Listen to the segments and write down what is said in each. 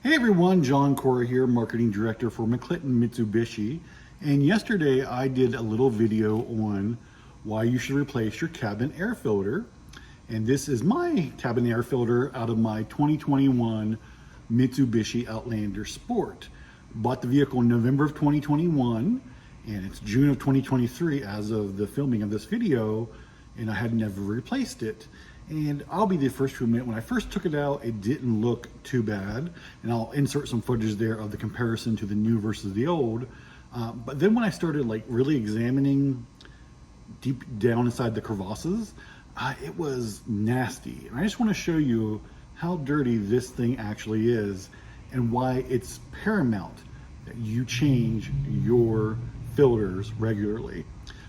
Hey everyone, John Cora here, Marketing Director for McClinton Mitsubishi. And yesterday I did a little video on why you should replace your cabin air filter. And this is my cabin air filter out of my 2021 Mitsubishi Outlander Sport. Bought the vehicle in November of 2021 and it's June of 2023 as of the filming of this video, and I had never replaced it. And I'll be the first to admit, when I first took it out, it didn't look too bad. And I'll insert some footage there of the comparison to the new versus the old. But then when I started really examining deep down inside the crevasses, it was nasty. And I just want to show you how dirty this thing actually is and why it's paramount that you change your filters regularly.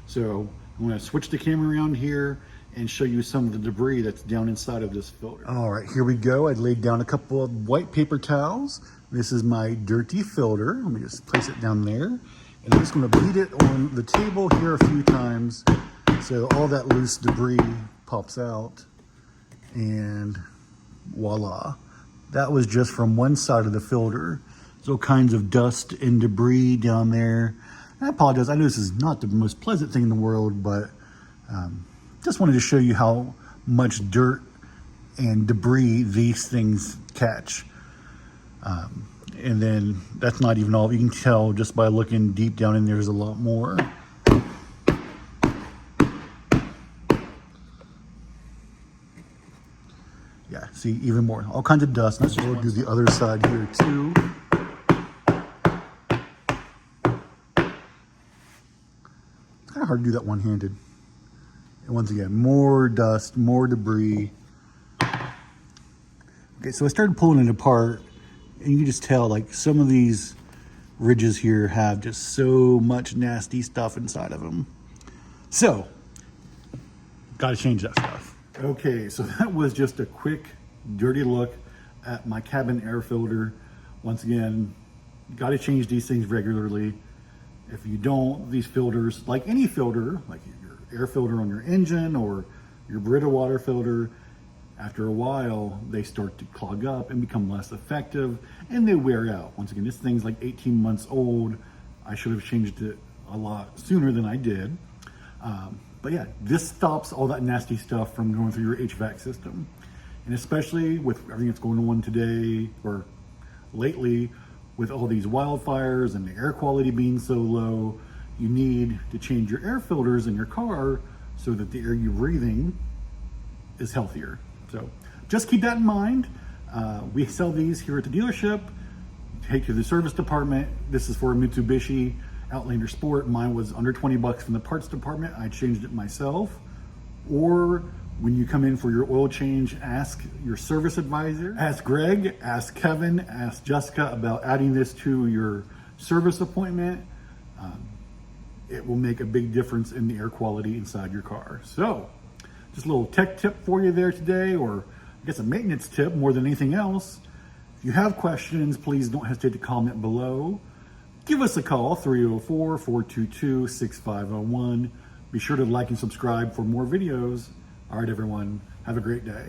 So I'm going to switch the camera around here and show you some of the debris that's down inside of this filter. All right, here we go. I laid down a couple of white paper towels. This is my dirty filter. Let me just place it down there. And I'm just gonna beat it on the table here a few times so all that loose debris pops out. And voila. That was just from one side of the filter. There's all kinds of dust and debris down there. I apologize, I know this is not the most pleasant thing in the world, but just wanted to show you how much dirt and debris these things catch. And then that's not even all. You can tell just by looking deep down in there, there's a lot more. Yeah, see, even more. All kinds of dust. Let's just do the other side here too. It's kind of hard to do that one-handed. And once again, more dust, more debris. Okay, so I started pulling it apart, and you can just tell some of these ridges here have just so much nasty stuff inside of them. So, got to change that stuff. Okay, so that was just a quick, dirty look at my cabin air filter. Once again, got to change these things regularly. If you don't, these filters, like any filter, like your air filter on your engine or your Brita water filter, after a while they start to clog up and become less effective and they wear out. Once again, this thing's like 18 months old. I should have changed it a lot sooner than I did. But yeah, this stops all that nasty stuff from going through your HVAC system. And especially with everything that's going on today or lately with all these wildfires and the air quality being so low, you need to change your air filters in your car so that the air you're breathing is healthier. So just keep that in mind. We sell these here at the dealership. Take to the service department. This is for a Mitsubishi Outlander Sport. Mine was under 20 bucks from the parts department. I changed it myself. Or when you come in for your oil change, ask your service advisor. Ask Greg, ask Kevin, ask Jessica about adding this to your service appointment. It will make a big difference in the air quality inside your car. So, just a little tech tip for you there today, or I guess a maintenance tip more than anything else. If you have questions, please don't hesitate to comment below. Give us a call, 304-422-6501. Be sure to like and subscribe for more videos. All right, everyone, have a great day.